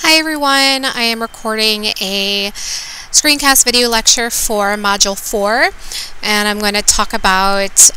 Hi everyone, I am recording a screencast video lecture for Module 4, and I'm going to talk about,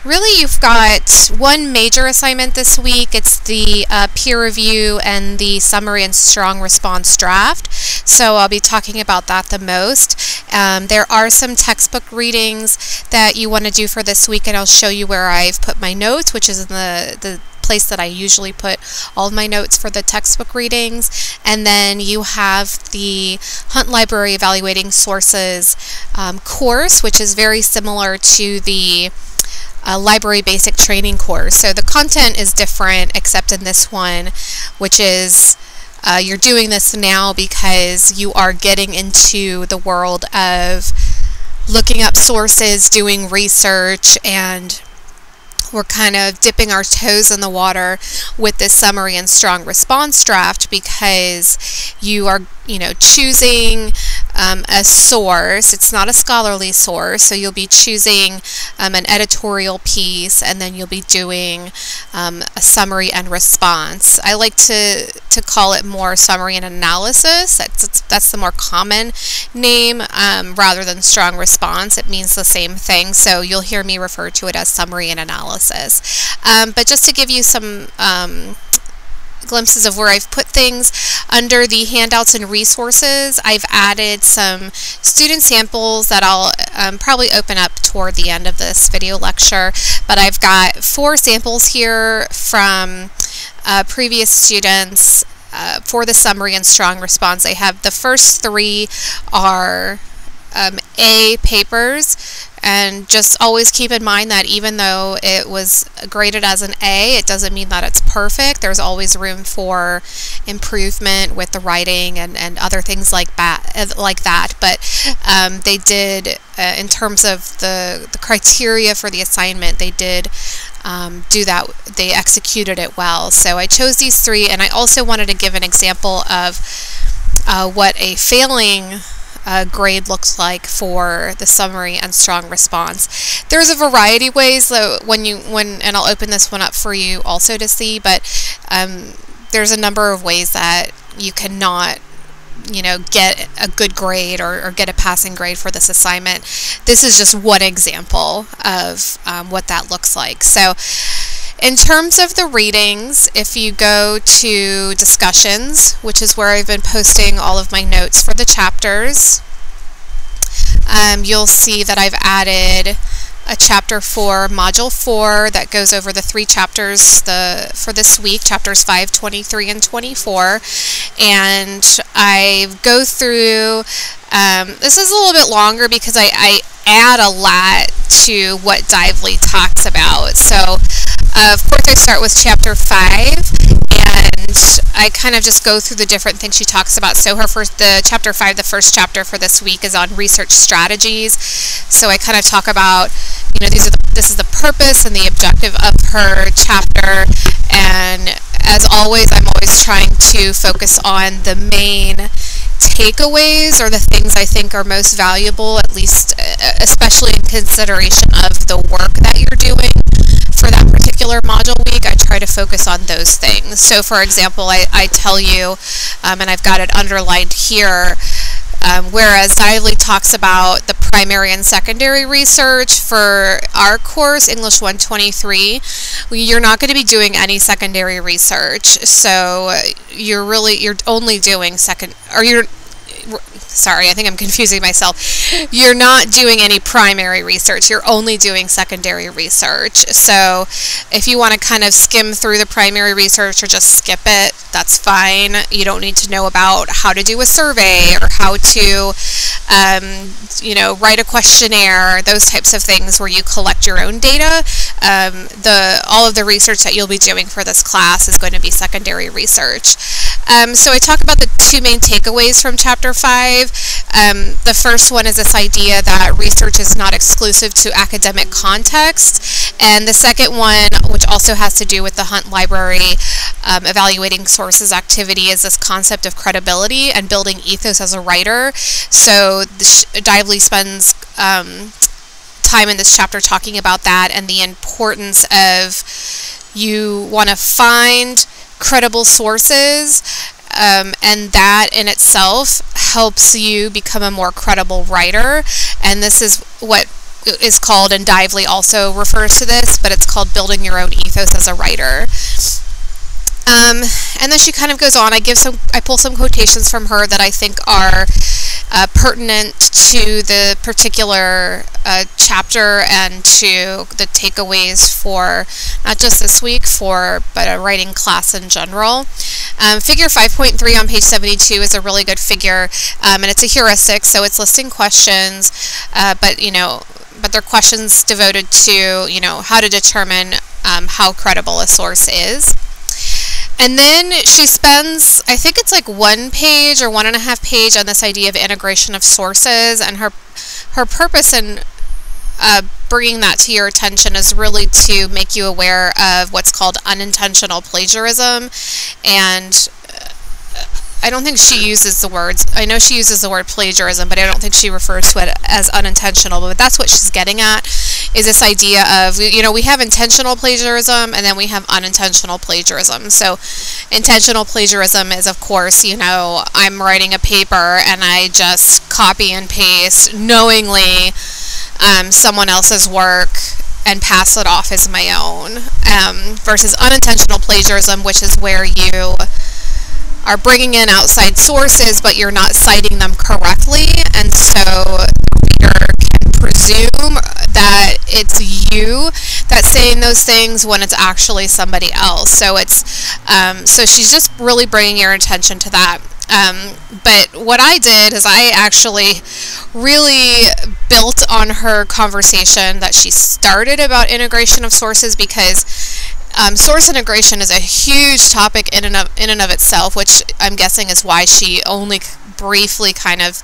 really you've got one major assignment this week. It's the peer review and the summary and strong response draft, so I'll be talking about that the most. There are some textbook readings that you want to do for this week, and I'll show you where I've put my notes, which is in the place that I usually put all of my notes for the textbook readings. And then you have the Hunt Library Evaluating Sources course, which is very similar to the library basic training course. So the content is different except in this one, which is you're doing this now because you are getting into the world of looking up sources, doing research, and we're kind of dipping our toes in the water with this summary and strong response draft because you are, choosing a source. It's not a scholarly source, so you'll be choosing an editorial piece, and then you'll be doing a summary and response. I like to call it more summary and analysis. That's the more common name rather than strong response. It means the same thing, so you'll hear me refer to it as summary and analysis. But just to give you some glimpses of where I've put things, under the handouts and resources, I've added some student samples that I'll probably open up toward the end of this video lecture, but I've got 4 samples here from previous students for the summary and strong response. I have the first 3 are A papers, and just always keep in mind that even though it was graded as an A, it doesn't mean that it's perfect. There's always room for improvement with the writing and other things like that. But they did, in terms of the criteria for the assignment, they did do that. They executed it well. So I chose these 3, and I also wanted to give an example of what a failing grade looks like for the summary and strong response. There's a variety of ways that and I'll open this one up for you also to see, but there's a number of ways that you cannot get a good grade or get a passing grade for this assignment. This is just one example of what that looks like. So in terms of the readings, if you go to discussions, which is where I've been posting all of my notes for the chapters, you'll see that I've added a chapter for Module 4 that goes over the 3 chapters for this week, chapters 5, 23, and 24. And I go through, this is a little bit longer because I add a lot to what Dively talks about. So of course I start with chapter 5, and I kind of just go through the different things she talks about. So the chapter 5, the first chapter for this week, is on research strategies. So I kind of talk about, this is the purpose and the objective of her chapter, and as always, I'm always trying to focus on the main takeaways or the things I think are most valuable, at least especially in consideration of the work that you're doing for that particular module week. I try to focus on those things. So for example, I tell you, and I've got it underlined here, whereas Dively talks about the primary and secondary research for our course, English 123, you're not going to be doing any secondary research. So you're only doing sorry, I think I'm confusing myself. You're not doing any primary research. You're only doing secondary research. So if you want to kind of skim through the primary research or just skip it, that's fine. You don't need to know about how to do a survey or how to, write a questionnaire, those types of things where you collect your own data. All of the research that you'll be doing for this class is going to be secondary research. So I talk about the 2 main takeaways from chapter 5. The first one is this idea that research is not exclusive to academic context, and the second one, which also has to do with the Hunt Library Evaluating Sources activity, is this concept of credibility and building ethos as a writer. So Dively spends time in this chapter talking about that and the importance of you want to find credible sources and that in itself helps you become a more credible writer. And this is what is called, and Dively also refers to this, but it's called building your own ethos as a writer. And then she kind of goes on. I pull some quotations from her that I think are pertinent to the particular chapter and to the takeaways for not just this week, but a writing class in general. Figure 5.3 on page 72 is a really good figure, and it's a heuristic, so it's listing questions, but they're questions devoted to, how to determine how credible a source is. And then she spends, I think it's like 1 page or 1.5 page on this idea of integration of sources, and her purpose in bringing that to your attention is really to make you aware of what's called unintentional plagiarism. And I don't think she uses the words, I know she uses the word plagiarism, but I don't think she refers to it as unintentional. But that's what she's getting at, is this idea of, we have intentional plagiarism and then we have unintentional plagiarism. So intentional plagiarism is, of course, I'm writing a paper and I just copy and paste knowingly someone else's work and pass it off as my own, versus unintentional plagiarism, which is where you are bringing in outside sources, but you're not citing them correctly, and so the reader can presume that it's you that's saying those things when it's actually somebody else. So so she's just really bringing your attention to that. But what I did is I actually really built on her conversation that she started about integration of sources, because source integration is a huge topic in and of itself, which I'm guessing is why she only briefly kind of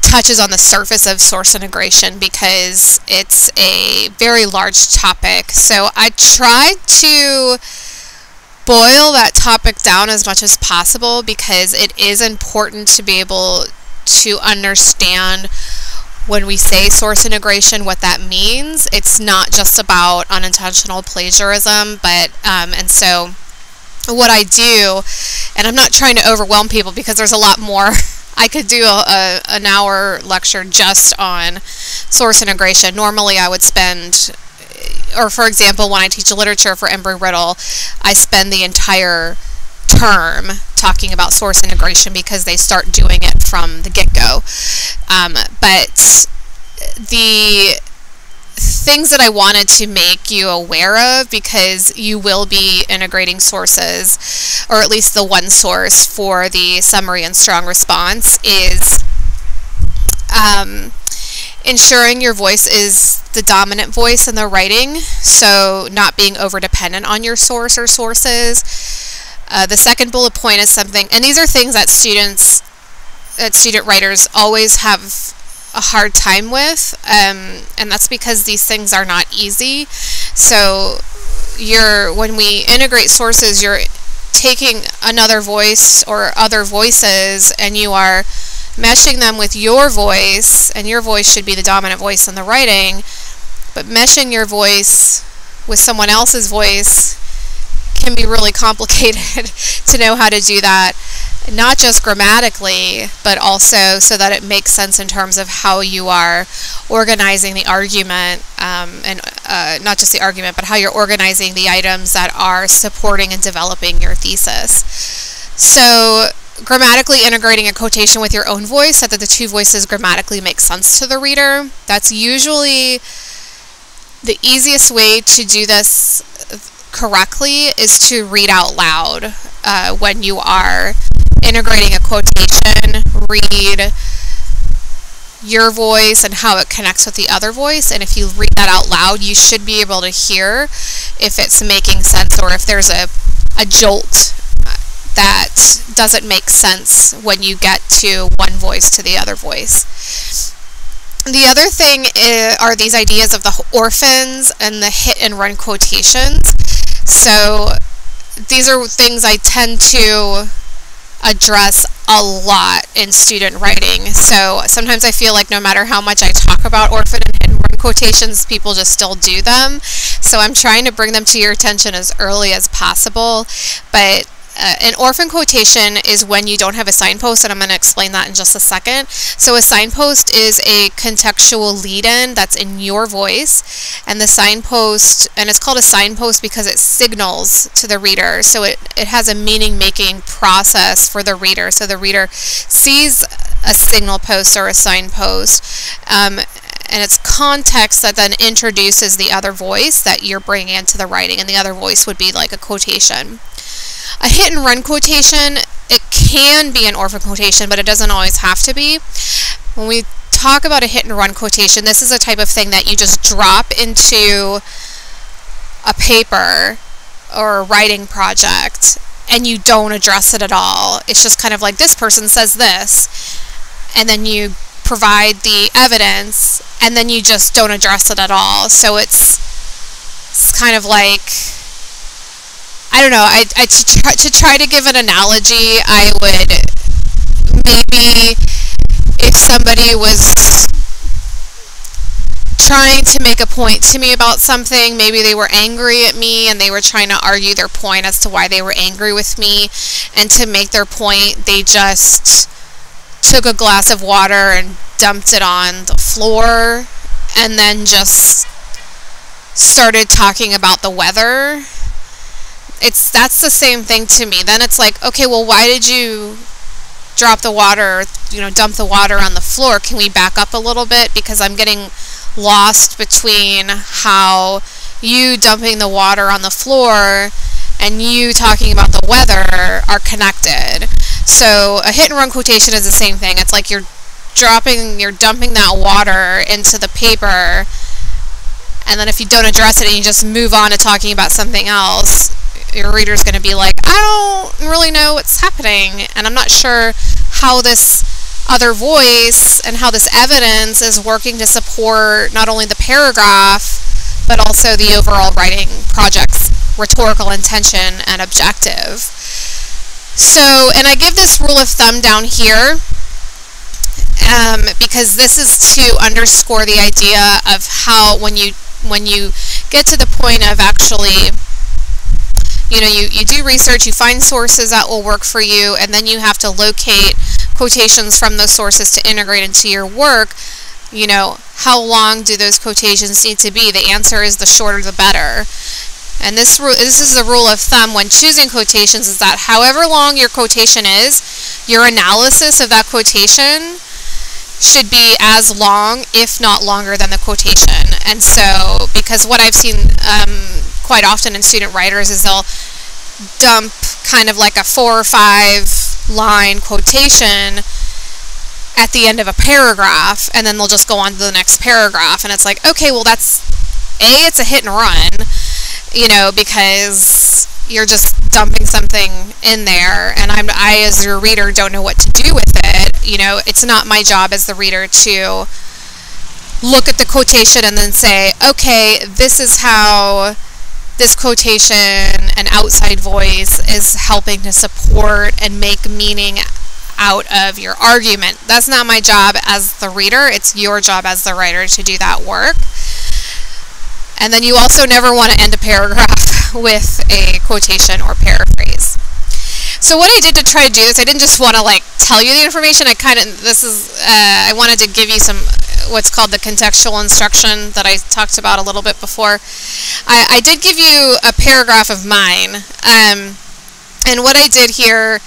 touches on the surface of source integration, because it's a very large topic. So I tried to boil that topic down as much as possible, because it is important to be able to understand when we say source integration, what that means. It's not just about unintentional plagiarism, but and so what I do, and I'm not trying to overwhelm people because there's a lot more. I could do an hour lecture just on source integration. Normally I would spend, or for example, when I teach literature for Embry-Riddle, I spend the entire term talking about source integration because they start doing it from the get-go. But the things that I wanted to make you aware of, because you will be integrating sources, or at least the one source for the summary and strong response, is ensuring your voice is the dominant voice in the writing, so not being over-dependent on your source or sources. The second bullet point is something, and these are things that student writers always have a hard time with, and that's because these things are not easy. So when we integrate sources, you're taking another voice or other voices and you are meshing them with your voice, and your voice should be the dominant voice in the writing, but meshing your voice with someone else's voice can be really complicated to know how to do that, not just grammatically, but also so that it makes sense in terms of how you are organizing the argument, and not just the argument, but how you're organizing the items that are supporting and developing your thesis. So grammatically integrating a quotation with your own voice so that the two voices grammatically make sense to the reader. That's usually the easiest way to do this correctly, is to read out loud when you are integrating a quotation. Read your voice and how it connects with the other voice, and if you read that out loud, you should be able to hear if it's making sense or if there's a jolt that doesn't make sense when you get to one voice to the other voice. The other thing are these ideas of the orphans and the hit and run quotations. So these are things I tend to address a lot in student writing. So sometimes I feel like no matter how much I talk about orphan and hit and run quotations, people just still do them. So I'm trying to bring them to your attention as early as possible. But An orphan quotation is when you don't have a signpost, and I'm going to explain that in just a second. So a signpost is a contextual lead-in that's in your voice, and the signpost, and it's called a signpost because it signals to the reader. So it has a meaning-making process for the reader. So the reader sees a signal post or a signpost, and it's context that then introduces the other voice that you're bringing into the writing, and the other voice would be like a quotation. A hit and run quotation, it can be an orphan quotation, but it doesn't always have to be. When we talk about a hit and run quotation, this is a type of thing that you just drop into a paper or a writing project and you don't address it at all. It's just kind of like, this person says this, and then you provide the evidence, and then you just don't address it at all. So it's kind of like, I don't know, to try to give an analogy, I would maybe, if somebody was trying to make a point to me about something, maybe they were angry at me and they were trying to argue their point as to why they were angry with me, and to make their point, they just took a glass of water and dumped it on the floor and then just started talking about the weather. That's the same thing to me. Then it's like, okay, well, why did you drop the water, dump the water on the floor? Can we back up a little bit? Because I'm getting lost between how you dumping the water on the floor and you talking about the weather are connected. So a hit and run quotation is the same thing. It's like you're dumping that water into the paper, and then if you don't address it and you just move on to talking about something else, your reader's going to be like, I don't really know what's happening, and I'm not sure how this other voice and how this evidence is working to support not only the paragraph, but also the overall writing project's rhetorical intention and objective. So, and I give this rule of thumb down here because this is to underscore the idea of how when you get to the point of actually, you do research, you find sources that will work for you, and then you have to locate quotations from those sources to integrate into your work. How long do those quotations need to be? The answer is the shorter the better. And this is a rule of thumb when choosing quotations, is that however long your quotation is, your analysis of that quotation should be as long, if not longer, than the quotation. And so, because what I've seen quite often in student writers is they'll dump kind of like a 4 or 5 line quotation at the end of a paragraph, and then they'll just go on to the next paragraph, and it's like, okay, well, it's a hit and run, because you're just dumping something in there, and I as your reader don't know what to do with it. It's not my job as the reader to look at the quotation and then say, okay, this is how this quotation and outside voice is helping to support and make meaning out of your argument. That's not my job as the reader. It's your job as the writer to do that work. And then you also never want to end a paragraph with a quotation or paraphrase. So what I did to try to do this, I didn't just want to tell you the information. I wanted to give you some what's called the contextual instruction that I talked about a little bit before. I did give you a paragraph of mine, and what I did here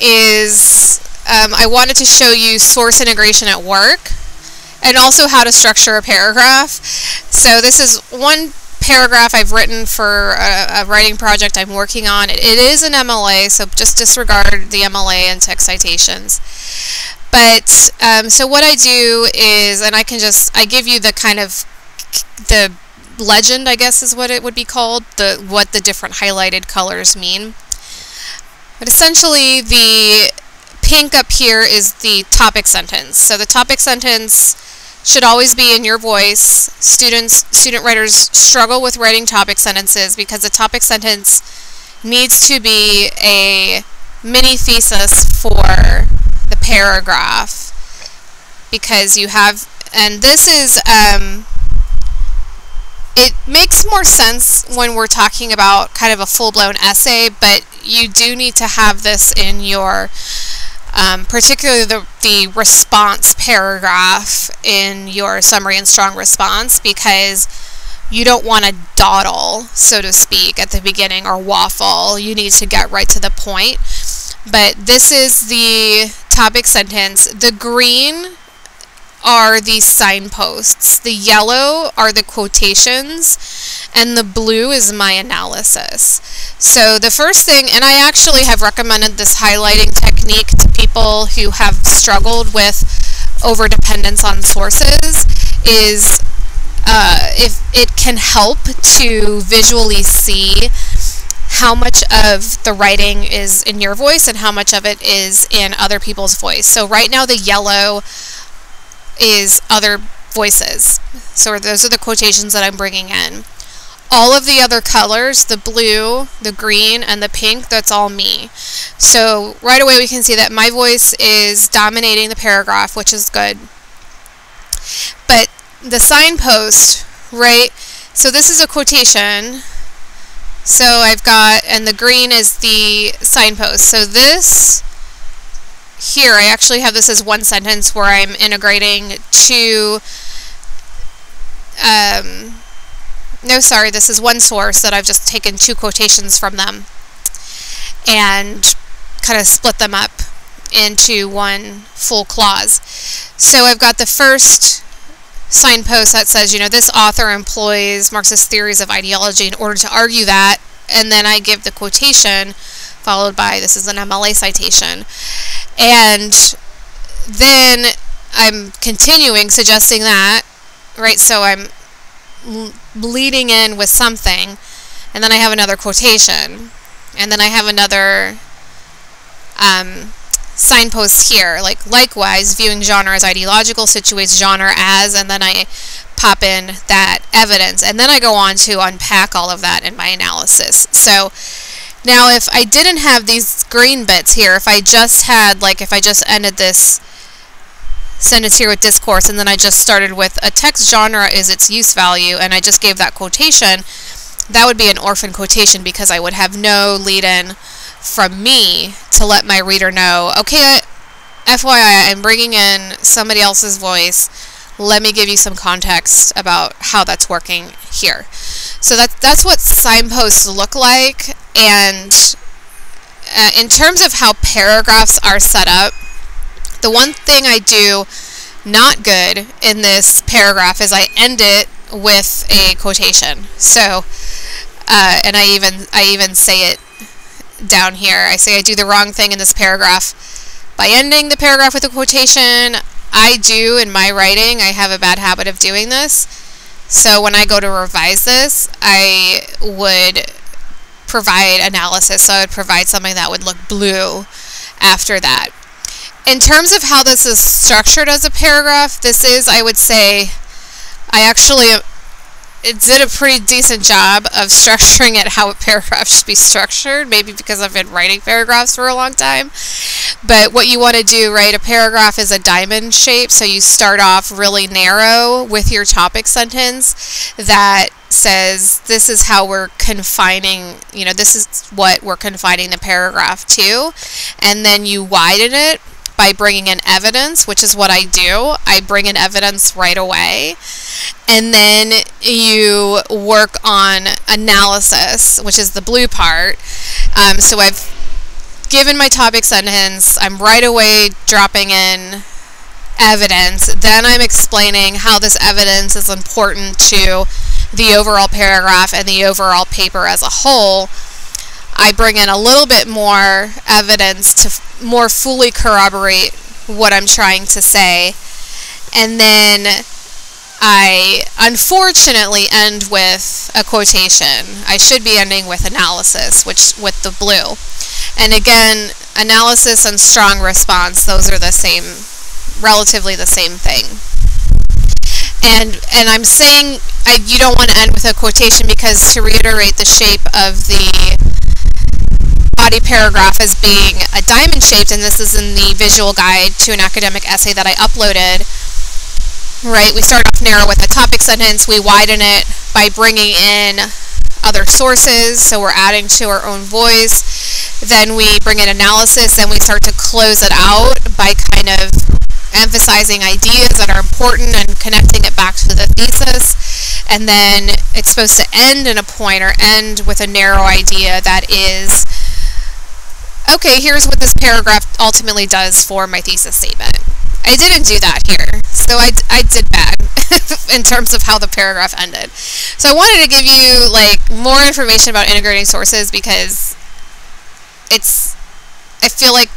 is I wanted to show you source integration at work, and also how to structure a paragraph. So this is one paragraph I've written for a writing project I'm working on. It is an MLA, so just disregard the MLA and text citations. But so what I do is, and I give you the kind of the legend, I guess is what it would be called, what the different highlighted colors mean. But essentially, the pink up here is the topic sentence. So the topic sentence should always be in your voice. Student writers struggle with writing topic sentences because the topic sentence needs to be a mini thesis for the paragraph, because you have, and this is it makes more sense when we're talking about kind of a full-blown essay, but you do need to have this in your, particularly the response paragraph in your summary and strong response, because you don't want to dawdle, so to speak, at the beginning or waffle. You need to get right to the point. But this is the topic sentence. The green are the signposts. The yellow are the quotations, and the blue is my analysis. So the first thing, and I actually have recommended this highlighting technique to people who have struggled with overdependence on sources, is if it can help to visually see how much of the writing is in your voice and how much of it is in other people's voice. So right now the yellow is other voices. So those are the quotations that I'm bringing in. All of the other colors, the blue, the green, and the pink, that's all me. So right away we can see that my voice is dominating the paragraph, which is good. But the signpost, right? So this is a quotation. So I've got, and the green is the signpost. So this here, I actually have this as one sentence where I'm integrating two, this is one source that I've just taken two quotations from them and kind of split them up into one full clause. So I've got the first signpost that says, this author employs Marxist theories of ideology in order to argue that, and then I give the quotation followed by, this is an MLA citation. And then I'm continuing suggesting that, right? So I'm leading in with something, and then I have another quotation, and then I have another signpost here, like likewise, viewing genre as ideological situates genre as, and then I pop in that evidence, and then I go on to unpack all of that in my analysis. So now if I didn't have these green bits here, if I just had, if I just ended this sentence here with discourse, and then I just started with a text genre is its use value, and I just gave that quotation, that would be an orphan quotation because I would have no lead-in from me to let my reader know, okay, FYI, I'm bringing in somebody else's voice. Let me give you some context about how that's working here. So that's what signposts look like. And in terms of how paragraphs are set up, the one thing I do not good in this paragraph is I end it with a quotation. So, and I even say it down here. I say I do the wrong thing in this paragraph by ending the paragraph with a quotation. I do, in my writing, I have a bad habit of doing this. So when I go to revise this, I would provide analysis. So I would provide something that would look blue after that. In terms of how this is structured as a paragraph, this is, I would say, I actually did a pretty decent job of structuring it how a paragraph should be structured, maybe because I've been writing paragraphs for a long time. But what you want to do, right, a paragraph is a diamond shape, so you start off really narrow with your topic sentence that says this is how we're confining, this is what we're confining the paragraph to, and then you widen it by bringing in evidence, which is what I do. I bring in evidence right away. And then you work on analysis, which is the blue part. So I've given my topic sentence. I'm right away dropping in evidence. Then I'm explaining how this evidence is important to the overall paragraph and the overall paper as a whole. I bring in a little bit more evidence to more fully corroborate what I'm trying to say. And then I unfortunately end with a quotation. I should be ending with analysis, which with the blue. And again, analysis and strong response, those are the same, relatively the same thing. And I'm saying you don't want to end with a quotation because, to reiterate the shape of the body paragraph as being a diamond shaped, and this is in the visual guide to an academic essay that I uploaded, right? We start off narrow with a topic sentence, we widen it by bringing in other sources, so we're adding to our own voice. Then we bring in analysis, then we start to close it out by kind of emphasizing ideas that are important and connecting it back to the thesis. And then it's supposed to end in a point or end with a narrow idea that is, okay, here's what this paragraph ultimately does for my thesis statement. I didn't do that here, so I did bad in terms of how the paragraph ended. So I wanted to give you like more information about integrating sources, because I feel like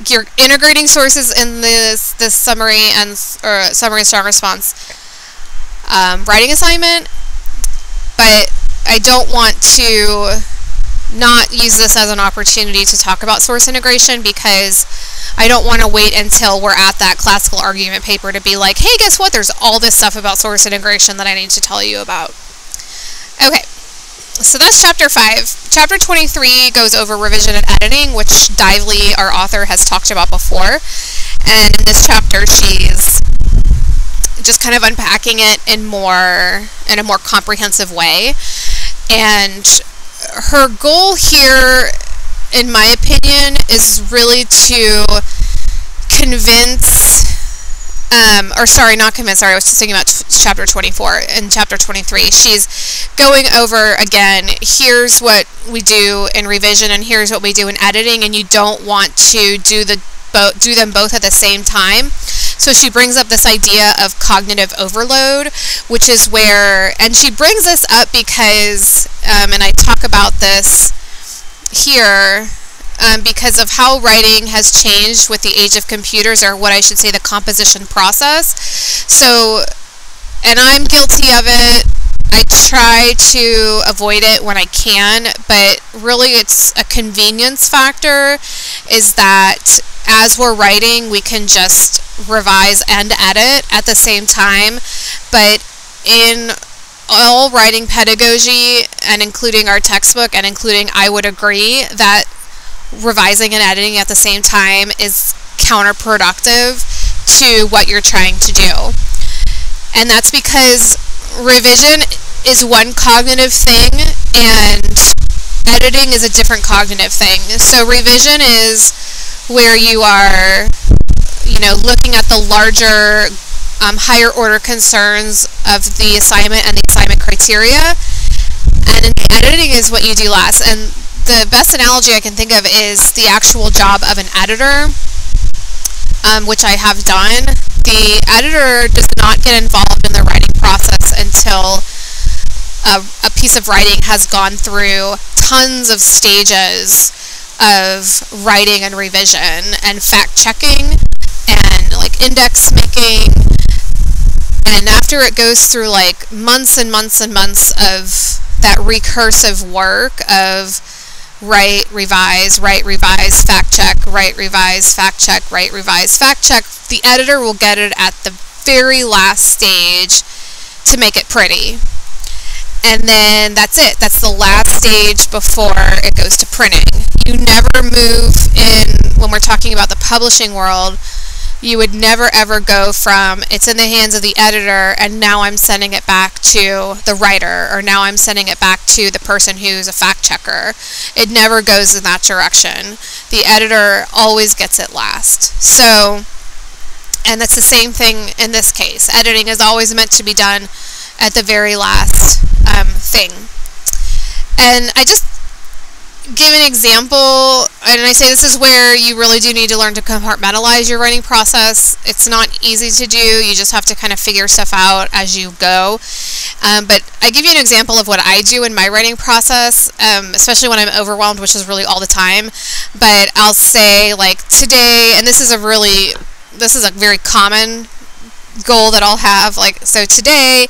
you're integrating sources in this summary and summary and strong response writing assignment, but I don't want to not use this as an opportunity to talk about source integration, because I don't want to wait until we're at that classical argument paper to be like, hey, guess what? There's all this stuff about source integration that I need to tell you about. Okay, so that's chapter 5. Chapter 23 goes over revision and editing, which Dively, our author, has talked about before. And in this chapter, she's just kind of unpacking it in a more comprehensive way. And her goal here, in my opinion, is really to convince, I was just thinking about chapter 24. In chapter 23, she's going over, again, here's what we do in revision and here's what we do in editing, and you don't want to do them both at the same time. So she brings up this idea of cognitive overload, which is where, and she brings this up because, and I talk about this here, because of how writing has changed with the age of computers, or what I should say, the composition process. So, and I'm guilty of it. I try to avoid it when I can, but really it's a convenience factor, is that as we're writing, we can just revise and edit at the same time. But in all writing pedagogy, and including our textbook, and including, I would agree that revising and editing at the same time is counterproductive to what you're trying to do. And that's because revision is one cognitive thing and editing is a different cognitive thing. So revision is where you are, looking at the larger, higher order concerns of the assignment and the assignment criteria. And editing is what you do last. And the best analogy I can think of is the actual job of an editor, which I have done. The editor does not get involved in the writing process until a piece of writing has gone through tons of stages of writing and revision and fact-checking and like index making. And after it goes through like months and months and months of that recursive work of write, revise, fact check, write, revise, fact check, write, revise, fact check, the editor will get it at the very last stage to make it pretty. And then that's it. That's the last stage before it goes to printing. You never move in, when we're talking about the publishing world, you would never ever go from it's in the hands of the editor and now I'm sending it back to the writer, or now I'm sending it back to the person who's a fact checker. It never goes in that direction. The editor always gets it last. So, and that's the same thing in this case. Editing is always meant to be done at the very last thing. And I just give an example, and I say this is where you really do need to learn to compartmentalize your writing process. It's not easy to do. You just have to kind of figure stuff out as you go. But I give you an example of what I do in my writing process, especially when I'm overwhelmed, which is really all the time. But I'll say, like, today, and this is a very common goal that I'll have. Like, so today,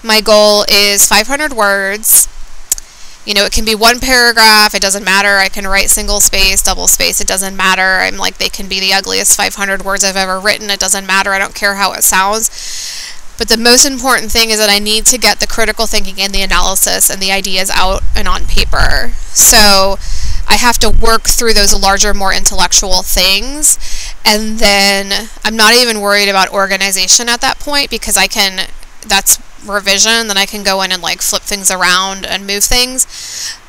my goal is 500 words. It can be one paragraph, it doesn't matter. I can write single space, double space, it doesn't matter. They can be the ugliest 500 words I've ever written, it doesn't matter. I don't care how it sounds. But the most important thing is that I need to get the critical thinking and the analysis and the ideas out and on paper. So I have to work through those larger, more intellectual things. And then I'm not even worried about organization at that point, because that's revision, then I can go in and like flip things around and move things.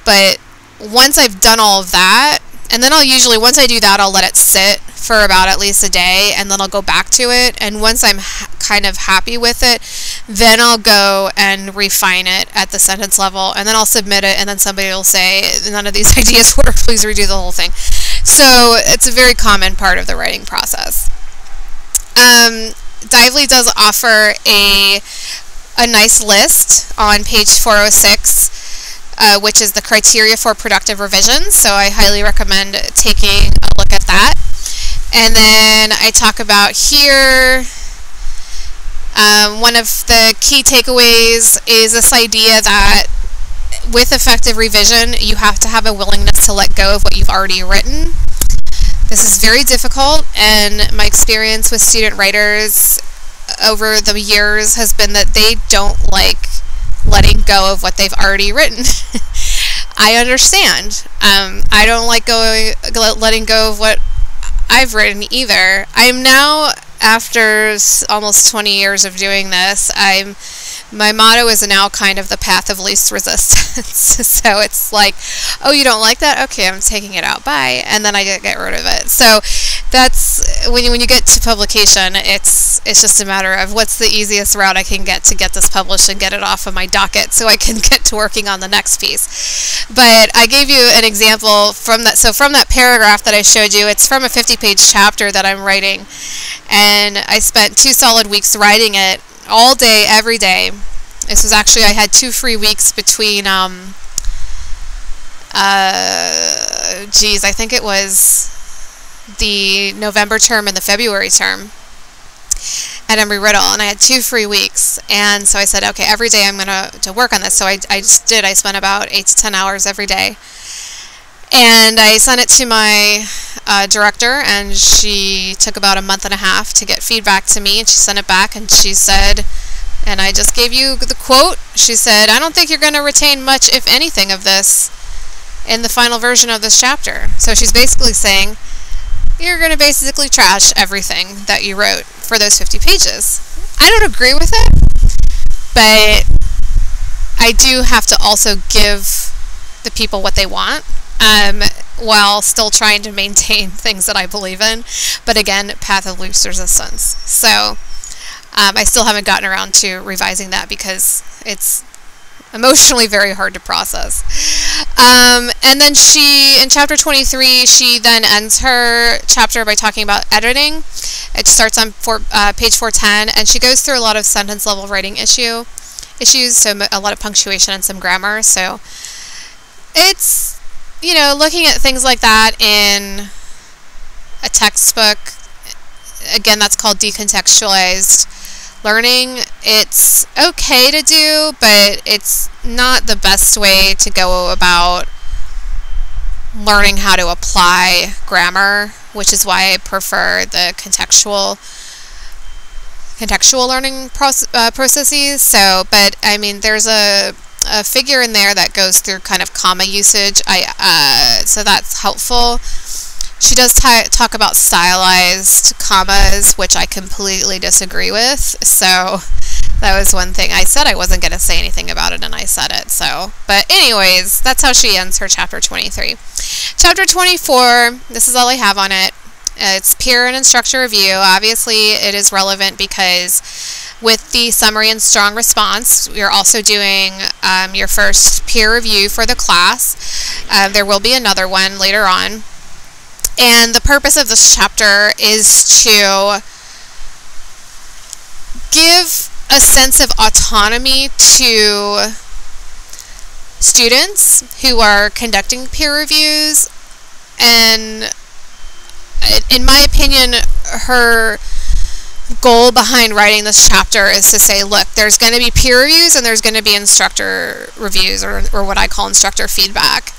But once I've done all of that, and then once I do that, I'll let it sit for about at least a day, and then I'll go back to it. And once I'm kind of happy with it, then I'll go and refine it at the sentence level, and then I'll submit it, and then somebody will say, none of these ideas work, please redo the whole thing. So it's a very common part of the writing process. Dively does offer a nice list on page 406, which is the criteria for productive revision. So I highly recommend taking a look at that. And then I talk about here, one of the key takeaways is this idea that with effective revision, you have to have a willingness to let go of what you've already written. This is very difficult, and my experience with student writers over the years has been that they don't like letting go of what they've already written. I understand. I don't like letting go of what I've written either. I'm now, after almost 20 years of doing this, my motto is now kind of the path of least resistance. So it's like, oh, you don't like that? Okay, I'm taking it out. Bye. And then I get rid of it. So that's when you get to publication, it's just a matter of what's the easiest route I can get to get this published and get it off of my docket so I can get to working on the next piece. But I gave you an example from that. So from that paragraph that I showed you, it's from a 50-page chapter that I'm writing, and I spent 2 solid weeks writing it all day, every day. This was actually, I had 2 free weeks between, I think it was the November term and the February term at Embry-Riddle, and I had 2 free weeks, and so I said, okay, every day I'm going to work on this. So I just did. I spent about 8 to 10 hours every day, and I sent it to my director, and she took about a month and a half to get feedback to me, and she sent it back, and she said, and I just gave you the quote, she said, I don't think you're going to retain much, if anything, of this in the final version of this chapter. So she's basically saying, you're going to basically trash everything that you wrote for those 50 pages. I don't agree with it, but I do have to also give the people what they want, while still trying to maintain things that I believe in. But again, path of least resistance. So I still haven't gotten around to revising that because it's emotionally very hard to process. And then in chapter 23, she then ends her chapter by talking about editing. It starts on page 410, and she goes through a lot of sentence level writing issues, so a lot of punctuation and some grammar. So it's, looking at things like that in a textbook, again, that's called decontextualized learning. It's okay to do, but it's not the best way to go about learning how to apply grammar, which is why I prefer the contextual learning processes. So, but I mean, there's a figure in there that goes through kind of comma usage. So that's helpful. She does talk about stylized commas, which I completely disagree with. So that was one thing I said I wasn't going to say anything about it, and I said it. So, but anyways, that's how she ends her chapter 23. Chapter 24, this is all I have on it. It's peer and instructor review. Obviously, it is relevant because with the summary and strong response, you're also doing your first peer review for the class. There will be another one later on. And the purpose of this chapter is to give a sense of autonomy to students who are conducting peer reviews. And in my opinion, her goal behind writing this chapter is to say, look, there's going to be peer reviews and there's going to be instructor reviews, or what I call instructor feedback.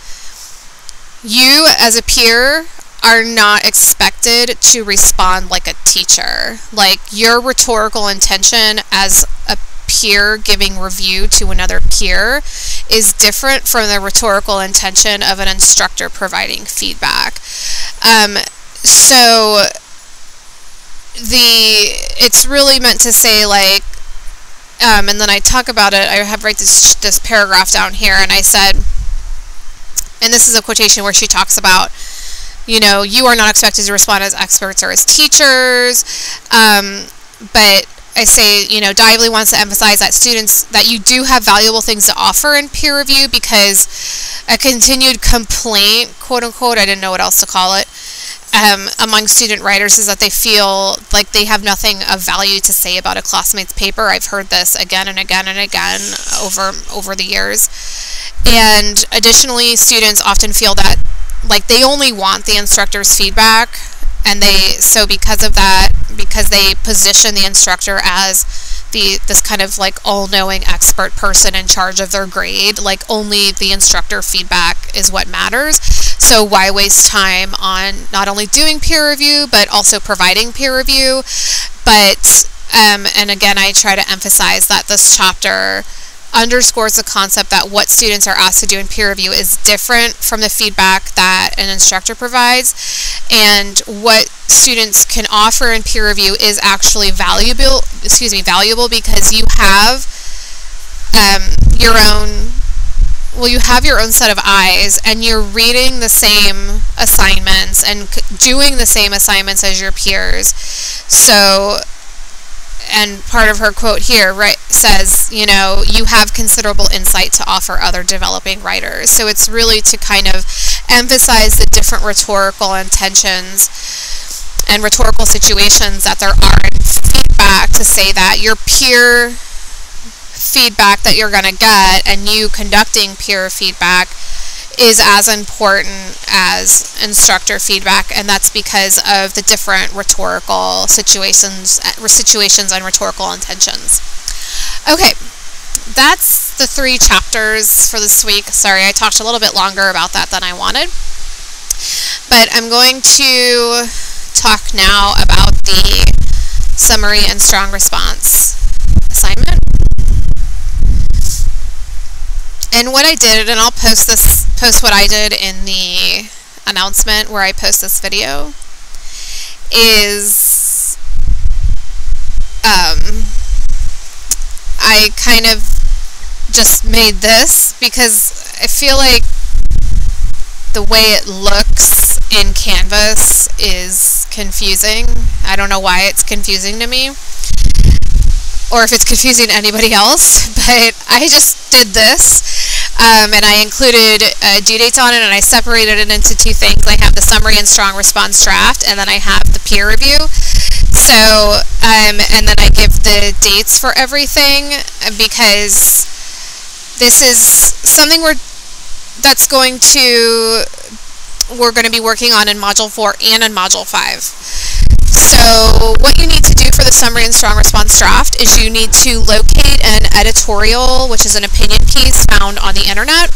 You, as a peer, are not expected to respond like a teacher. Like, your rhetorical intention as a peer giving review to another peer is different from the rhetorical intention of an instructor providing feedback. So it's really meant to say, like, and then I talk about it, I have write this paragraph down here, and I said, and this is a quotation where she talks about, you know, you are not expected to respond as experts or as teachers, but I say, you know, Dively wants to emphasize that students, that you do have valuable things to offer in peer review, because a continued complaint, quote unquote, I didn't know what else to call it, among student writers is that they feel like they have nothing of value to say about a classmate's paper. I've heard this again and again and again over the years. And additionally, students often feel that, like, they only want the instructor's feedback, and so because of that, because they position the instructor as this kind of like all-knowing expert person in charge of their grade, like, only the instructor feedback is what matters. So why waste time on not only doing peer review but also providing peer review? But and again, I try to emphasize that this chapter underscores the concept that what students are asked to do in peer review is different from the feedback that an instructor provides, and what students can offer in peer review is actually valuable because you have you have your own set of eyes, and you're reading the same assignments and doing the same assignments as your peers. So, and part of her quote here, right, says, you know, you have considerable insight to offer other developing writers. So it's really to kind of emphasize the different rhetorical intentions and rhetorical situations that there are in feedback, to say that your peer feedback that you're going to get and you conducting peer feedback is as important as instructor feedback, and that's because of the different rhetorical situations and rhetorical intentions. Okay, that's the 3 chapters for this week. Sorry, I talked a little bit longer about that than I wanted, but I'm going to talk now about the summary and strong response assignment. And what I did, and I'll post what I did in the announcement where I post this video, is I kind of just made this because I feel like the way it looks in Canvas is confusing. I don't know why it's confusing to me, or if it's confusing to anybody else, but I just did this, and I included due dates on it, and I separated it into 2 things. I have the summary and strong response draft, and then I have the peer review. So, and then I give the dates for everything, because this is something we're going to be working on in Module 4 and in Module 5. So what you need to do for the summary and strong response draft is you need to locate an editorial, which is an opinion piece found on the internet.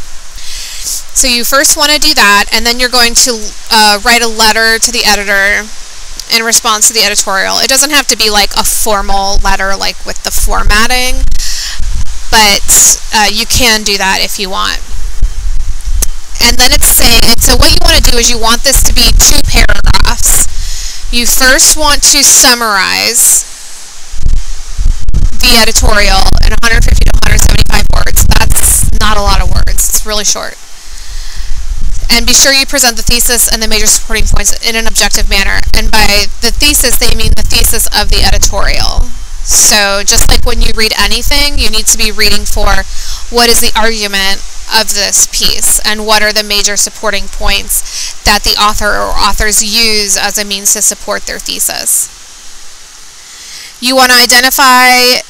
So you first want to do that, and then you're going to write a letter to the editor in response to the editorial. It doesn't have to be like a formal letter, like with the formatting, but you can do that if you want. And then it's saying, so what you want to do is you want this to be 2 paragraphs. You first want to summarize the editorial in 150 to 175 words. That's not a lot of words. It's really short. And be sure you present the thesis and the major supporting points in an objective manner. And by the thesis, they mean the thesis of the editorial. So just like when you read anything, you need to be reading for what is the argument of this piece, and what are the major supporting points that the author or authors use as a means to support their thesis. You want to identify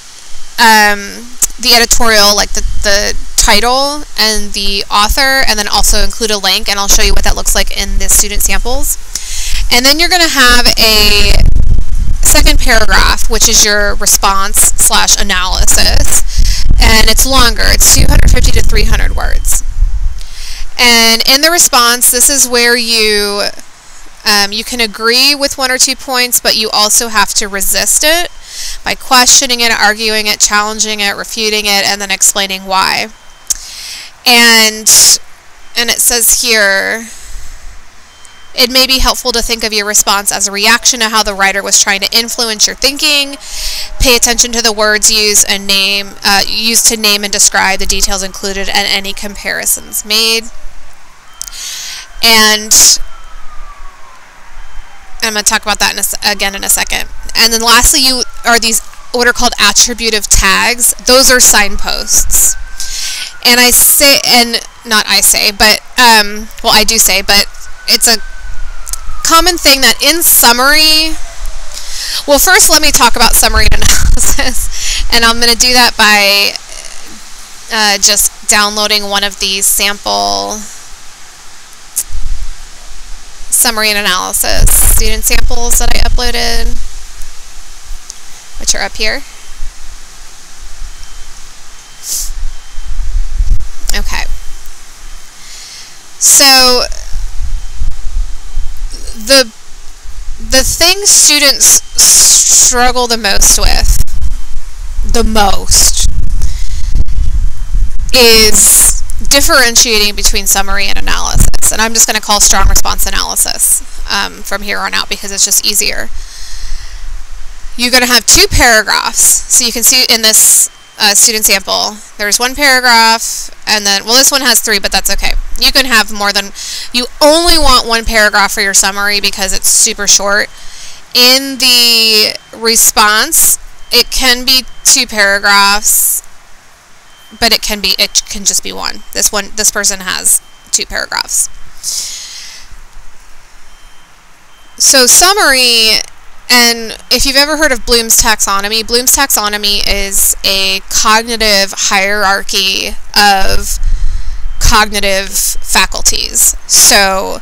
the editorial, like the title and the author, and then also include a link, and I'll show you what that looks like in the student samples. And then you're going to have a second paragraph, which is your response/analysis. And it's longer. It's 250 to 300 words. And in the response, this is where you You can agree with one or 2 points, but you also have to resist it by questioning it, arguing it, challenging it, refuting it, and then explaining why. And it says here, it may be helpful to think of your response as a reaction to how the writer was trying to influence your thinking. Pay attention to the words used to name and describe the details included and any comparisons made. And I'm going to talk about that again in a second. And then lastly, what are called attributive tags. Those are signposts. And I do say, but it's a common thing that in summary, well, first let me talk about summary and analysis. And I'm going to do that by just downloading one of these sample summary and analysis student samples that I uploaded, which are up here. Okay. So the thing students struggle the most with, is differentiating between summary and analysis. And I'm just going to call strong response analysis from here on out because it's just easier. You're going to have 2 paragraphs. So you can see in this student sample, there's 1 paragraph, and then, well, this one has 3, but that's okay. You can have more than, you only want 1 paragraph for your summary because it's super short. In the response, it can be 2 paragraphs, but it can just be 1. This person has 2 paragraphs. So summary, and if you've ever heard of Bloom's taxonomy is a cognitive hierarchy of cognitive faculties. So,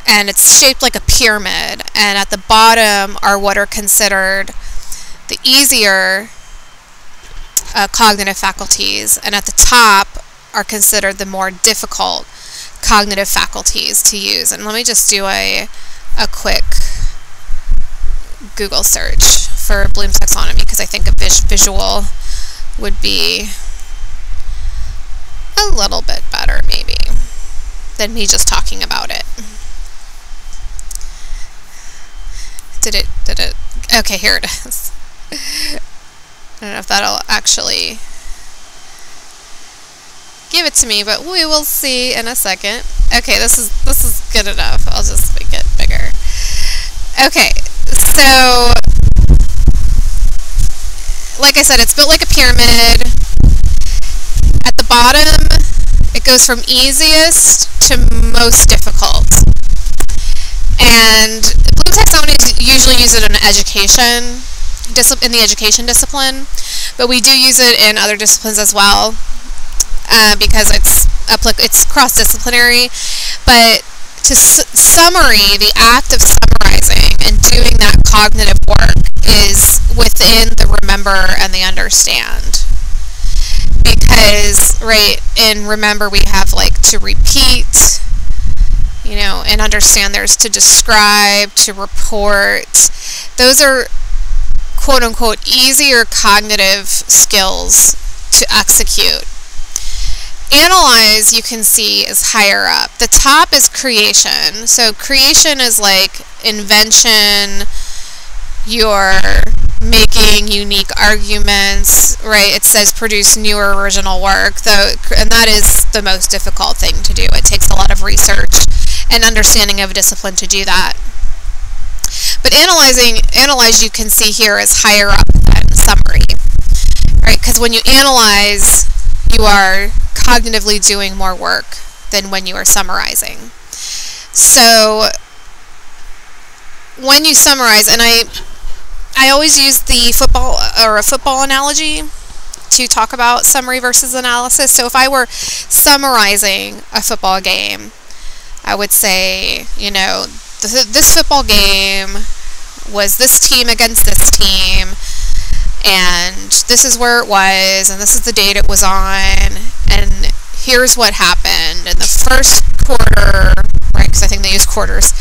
and it's shaped like a pyramid, and at the bottom are what are considered the easier cognitive faculties, and at the top are considered the more difficult cognitive faculties to use. And let me just do a quick Google search for Bloom's taxonomy because I think a visual would be a little bit better maybe than me just talking about it. Did it? Okay, here it is. I don't know if that'll actually give it to me, but we will see in a second. Okay, this is good enough. I'll just make it bigger. Okay, so like I said, it's built like a pyramid. At the bottom, it goes from easiest to most difficult. And Bloom's taxonomy is usually used in education, in the education discipline, but we do use it in other disciplines as well because it's cross-disciplinary. But to summary, the act of summarizing and doing that cognitive work is within the remember and the understand. Because, right, in remember we have like to repeat, you know, and understand there's to describe, to report. Those are quote-unquote easier cognitive skills to execute. Analyze, you can see, is higher up. The top is creation. So creation is like invention, you're making unique arguments, right? It says produce new or original work, and that is the most difficult thing to do. It takes a lot of research and understanding of a discipline to do that. But analyze, you can see here, is higher up than summary, right? Because when you analyze, you are cognitively doing more work than when you are summarizing. So when you summarize, and I always use the football analogy to talk about summary versus analysis. So if I were summarizing a football game, I would say, you know, this football game was this team against this team, and this is where it was, and this is the date it was on, and here's what happened in the first quarter, right, because I think they use quarters.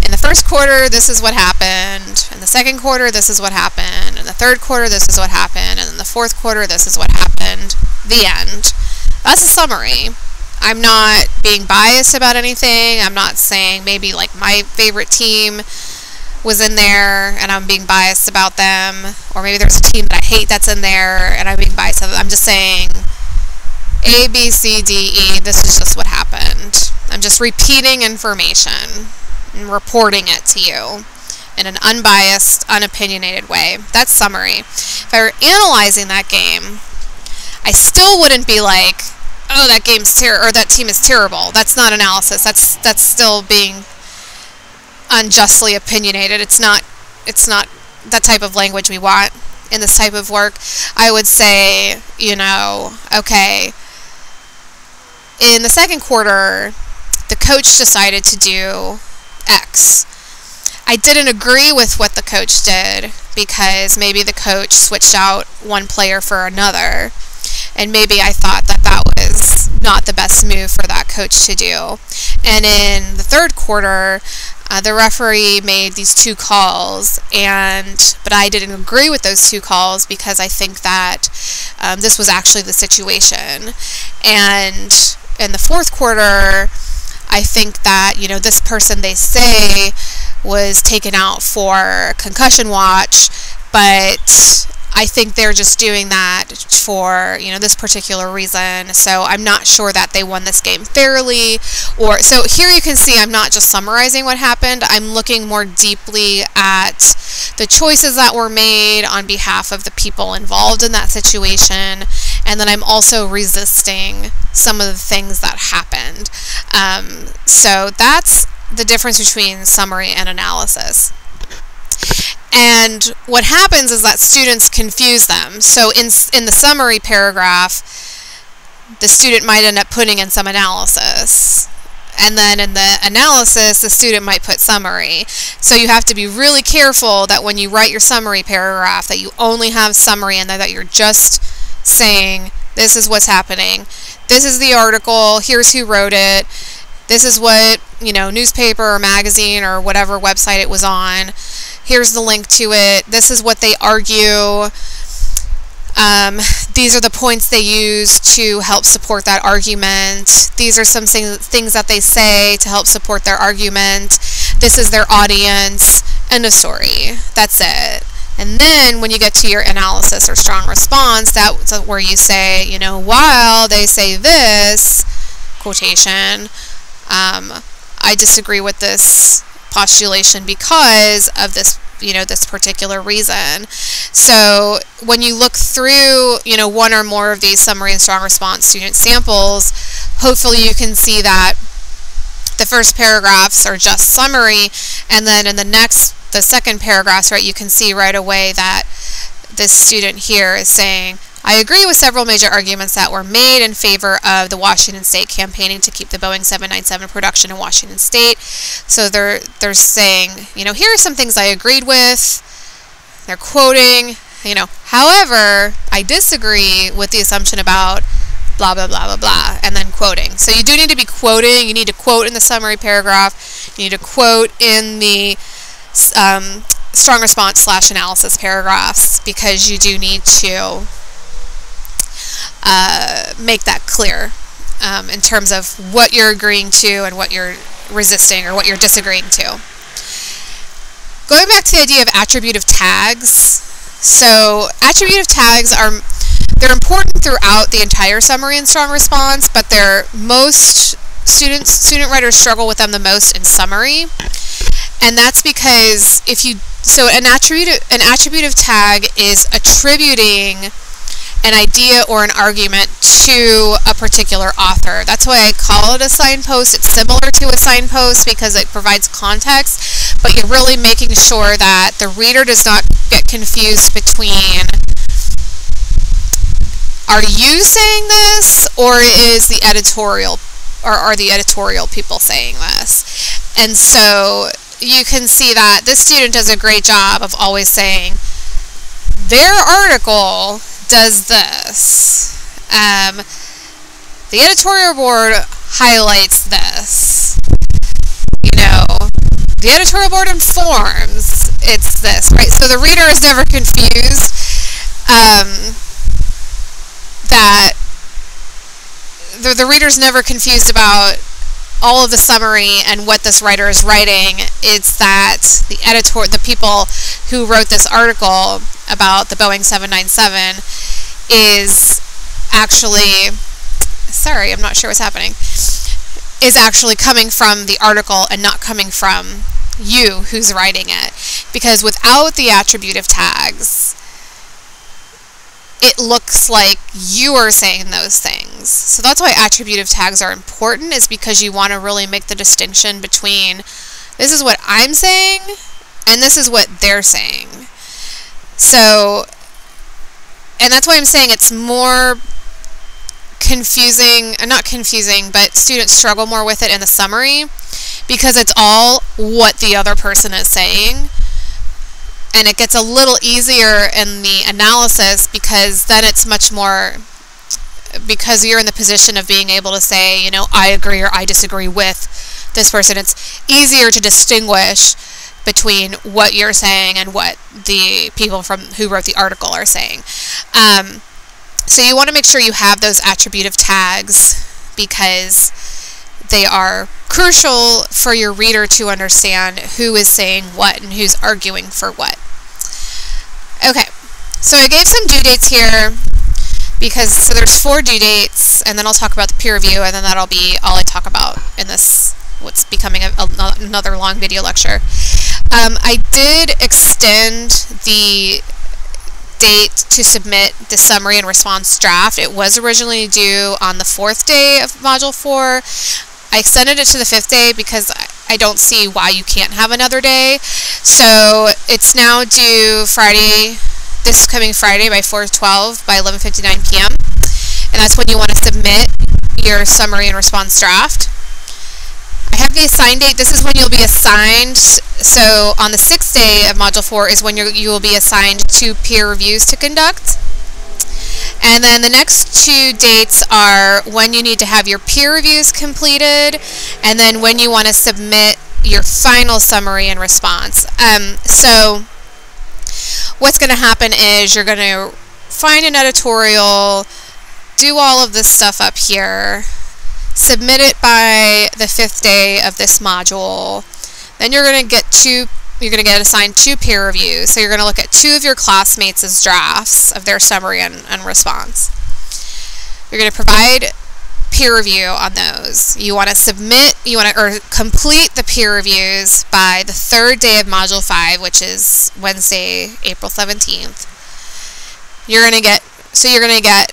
In the first first quarter, this is what happened. In the second quarter, this is what happened. In the third quarter, this is what happened. And in the fourth quarter, this is what happened. The end. That's a summary. I'm not being biased about anything. I'm not saying maybe like my favorite team was in there and I'm being biased about them, or maybe there's a team that I hate that's in there and I'm being biased. I'm just saying A, B, C, D, E, this is just what happened. I'm just repeating information and reporting it to you in an unbiased, unopinionated way. That's summary. If I were analyzing that game, I still wouldn't be like, oh, that game's or that team is terrible. That's not analysis. That's still being unjustly opinionated. It's not that type of language we want in this type of work. I would say, okay, in the second quarter, the coach decided to do X. I didn't agree with what the coach did because maybe the coach switched out one player for another, and maybe I thought that that was not the best move for that coach to do. And in the third quarter, the referee made these two calls, but I didn't agree with those two calls because I think that this was actually the situation. And in the fourth quarter, I think that, this person they say was taken out for concussion watch, but I think they're just doing that for, this particular reason. So I'm not sure that they won this game fairly. So here you can see I'm not just summarizing what happened. I'm looking more deeply at the choices that were made on behalf of the people involved in that situation. And then I'm also resisting some of the things that happened. So that's the difference between summary and analysis. And what happens is that students confuse them. So in the summary paragraph, the student might end up putting in some analysis. And then in the analysis, the student might put summary. So you have to be really careful that when you write your summary paragraph, that you only have summary in there, that you're just saying, this is what's happening. This is the article. Here's who wrote it. This is what, newspaper or magazine or whatever website it was on. Here's the link to it. This is what they argue. These are the points they use to help support that argument. These are some things that they say to help support their argument. This is their audience. End of story. That's it. And then when you get to your analysis or strong response, that's where you say, while they say this, quotation, I disagree with this postulation because of this, this particular reason. So when you look through, one or more of these summary and strong response student samples, hopefully you can see that the first paragraphs are just summary, and then in the second paragraphs, right, you can see right away that this student here is saying, I agree with several major arguments that were made in favor of the Washington State campaigning to keep the Boeing 797 production in Washington State. So they're saying, here are some things I agreed with. They're quoting, however, I disagree with the assumption about blah, blah, blah, blah, blah, and then quoting. So you do need to be quoting. You need to quote in the summary paragraph. You need to quote in the strong response / analysis paragraphs, because you do need to make that clear in terms of what you're agreeing to and what you're resisting or what you're disagreeing to. Going back to the idea of attributive tags. So attributive tags they're important throughout the entire summary and strong response, but most student writers struggle with them the most in summary. And that's because an attributive tag is attributing an idea or an argument to a particular author. That's why I call it a signpost. It's similar to a signpost because it provides context, but you're really making sure that the reader does not get confused between, are you saying this, or is the editorial, or are the editorial people saying this? And so you can see that this student does a great job of always saying, their article does this. The editorial board highlights this. the editorial board informs it's this, right? So the reader is never confused that the reader's never confused about all of the summary and what this writer is writing. It's that the people who wrote this article about the Boeing 797 is actually, sorry, I'm not sure what's happening, is actually coming from the article and not coming from you who's writing it. Because without the attributive tags, it looks like you are saying those things. So that's why attributive tags are important, is because you want to really make the distinction between this is what I'm saying and this is what they're saying. So, and that's why I'm saying it's more confusing, not confusing, but students struggle more with it in the summary because it's all what the other person is saying. And it gets a little easier in the analysis because then it's much more, because you're in the position of being able to say, you know, I agree or I disagree with this person. It's easier to distinguish between what you're saying and what the people who wrote the article are saying. So you want to make sure you have those attributive tags because they are crucial for your reader to understand who is saying what and who's arguing for what. Okay, so I gave some due dates here so there's 4 due dates, and then I'll talk about the peer review, and then that'll be all I talk about in this, what's becoming another long video lecture. I did extend the date to submit the summary and response draft. It was originally due on the 4th day of Module 4. I extended it to the 5th day because I don't see why you can't have another day. So it's now due Friday, this coming Friday by 4/12 by 11:59 p.m. And that's when you want to submit your summary and response draft. I have the assigned date. This is when you'll be assigned. So on the 6th day of Module 4 is when you will be assigned 2 peer reviews to conduct. And then the next 2 dates are when you need to have your peer reviews completed, and then when you want to submit your final summary and response. So what's going to happen is you're going to find an editorial, do all of this stuff up here, submit it by the 5th day of this module. Then you're going to get assigned 2 peer reviews. So you're going to look at 2 of your classmates' drafts of their summary and response. You're going to provide peer review on those. You want to complete the peer reviews by the 3rd day of Module 5, which is Wednesday, April 17th. You're going to get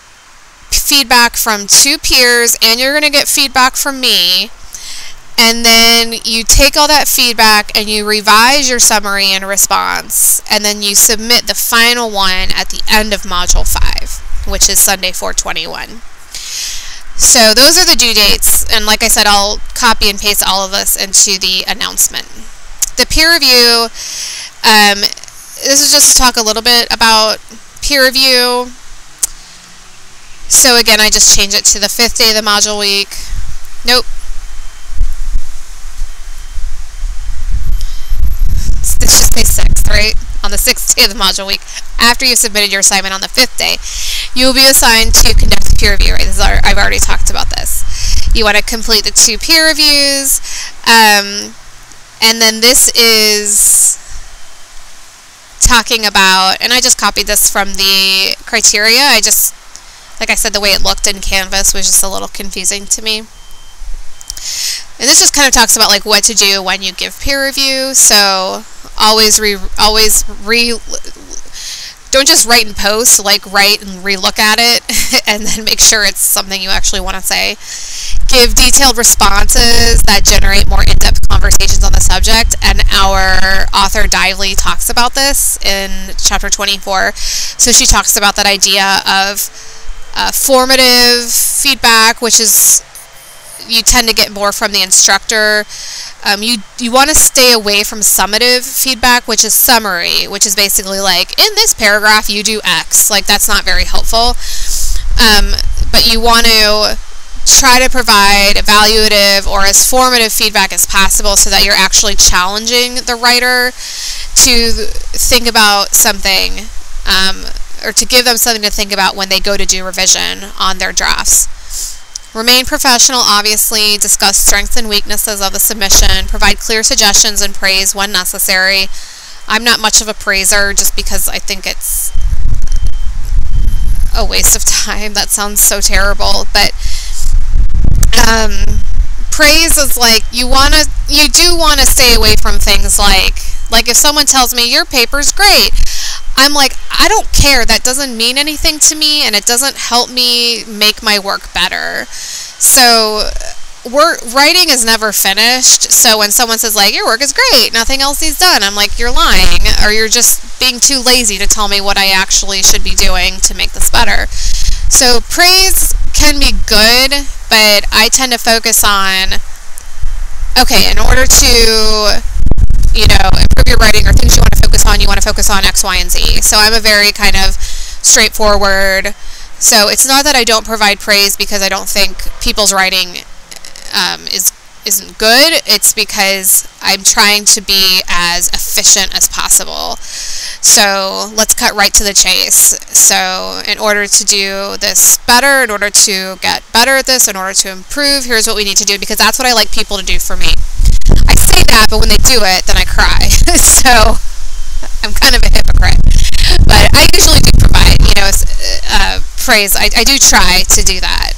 feedback from 2 peers, and you're going to get feedback from me. And then you take all that feedback and you revise your summary and response, and then you submit the final one at the end of Module 5, which is Sunday 4/21. So those are the due dates, and like I said, I'll copy and paste all of this into the announcement. The peer review, this is just to talk a little bit about peer review. So again, I just changed it to the 5th day of the module week. Nope. Let's just say 6th, right? On the 6th day of the module week, after you've submitted your assignment on the 5th day, you will be assigned to conduct a peer review, right? I've already talked about this. You want to complete the 2 peer reviews, and then this is talking about, and I just copied this from the criteria. Like I said, the way it looked in Canvas was just a little confusing to me. And this just kind of talks about like what to do when you give peer review. So don't just write and post, like write and relook at it and then make sure it's something you actually want to say. Give detailed responses that generate more in-depth conversations on the subject, and our author Dively talks about this in chapter 24. So she talks about that idea of formative feedback, which is you tend to get more from the instructor. You want to stay away from summative feedback, which is summary, which is basically like, in this paragraph you do X. Like, that's not very helpful. But you want to try to provide evaluative or as formative feedback as possible so that you're actually challenging the writer to think about something, or to give them something to think about when they go to do revision on their drafts. Remain professional, obviously. Discuss strengths and weaknesses of the submission. Provide clear suggestions and praise when necessary. I'm not much of a praiser just because I think it's a waste of time. That sounds so terrible, but praise is like you do want to stay away from things like if someone tells me your paper's great, I'm like, I don't care. That doesn't mean anything to me, and it doesn't help me make my work better. So writing is never finished. So when someone says like, your work is great, nothing else needs done, I'm like, you're lying, or you're just being too lazy to tell me what I actually should be doing to make this better. So praise can be good, but I tend to focus on, okay, in order to, improve your writing or things you want to focus on X, Y, and Z. So I'm a very kind of straightforward. So it's not that I don't provide praise because I don't think people's writing isn't good. It's because I'm trying to be as efficient as possible. So let's cut right to the chase. So in order to do this better, in order to get better at this, in order to improve, here's what we need to do, because that's what I like people to do for me. I say that, but when they do it, then I cry. So I'm kind of a hypocrite. But I usually do provide, praise. I do try to do that.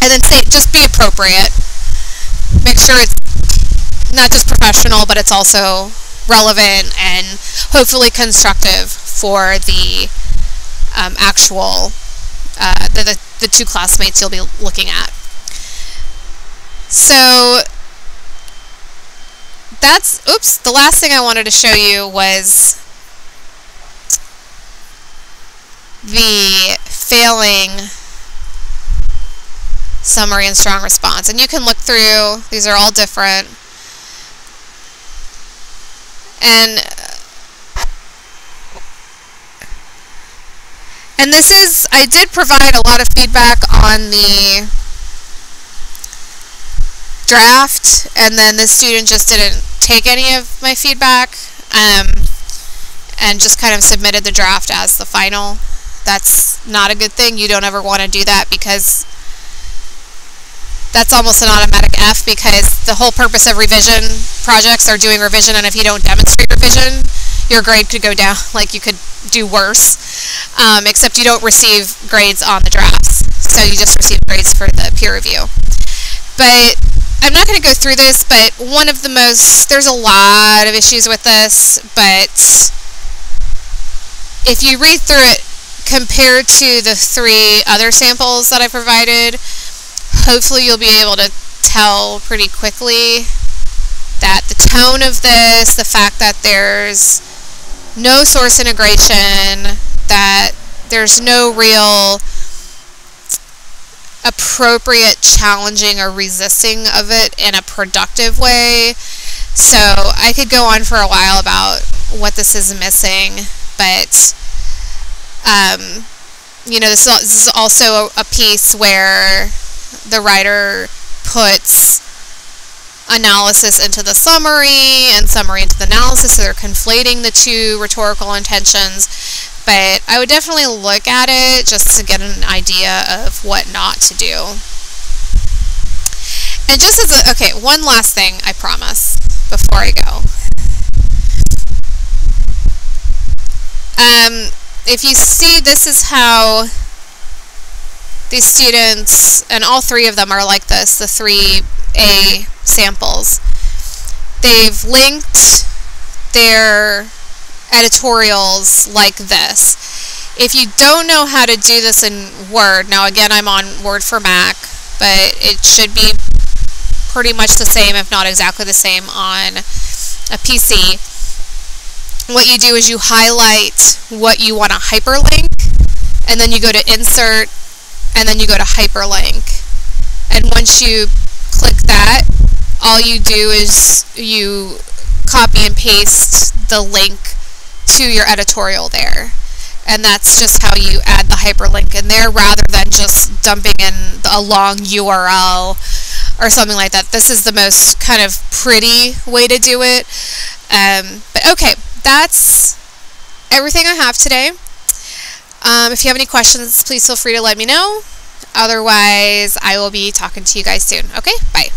And then just be appropriate. Make sure it's not just professional, but it's also relevant and hopefully constructive for the actual, the two classmates you'll be looking at. So the last thing I wanted to show you was the failing summary and strong response. And you can look through, these are all different. And this is, I did provide a lot of feedback on the draft, and then the student just didn't take any of my feedback, and just kind of submitted the draft as the final. That's not a good thing. You don't ever want to do that, because that's almost an automatic F, because the whole purpose of revision projects are doing revision, and if you don't demonstrate revision, your grade could go down, like you could do worse, except you don't receive grades on the drafts, so you just receive grades for the peer review. But I'm not going to go through this, but there's a lot of issues with this, but if you read through it compared to the 3 other samples that I provided, hopefully you'll be able to tell pretty quickly that the tone of this, the fact that there's no source integration, that there's no real appropriate challenging or resisting of it in a productive way. So I could go on for a while about what this is missing, but this is also a piece where the writer puts analysis into the summary and summary into the analysis, so they're conflating the two rhetorical intentions. But I would definitely look at it just to get an idea of what not to do. And just as one last thing, I promise, before I go. If you see, this is how these students, and all 3 of them are like this, the 3A samples, they've linked their editorials like this. If you don't know how to do this in Word, now again I'm on Word for Mac, but it should be pretty much the same, if not exactly the same, on a PC. What you do is you highlight what you want to hyperlink, and then you go to Insert, and then you go to Hyperlink. And once you click that, all you do is you copy and paste the link to your editorial there. And that's just how you add the hyperlink in there rather than just dumping in a long URL or something like that. This is the most kind of pretty way to do it. But okay, that's everything I have today. If you have any questions, please feel free to let me know. Otherwise, I will be talking to you guys soon. Okay, bye.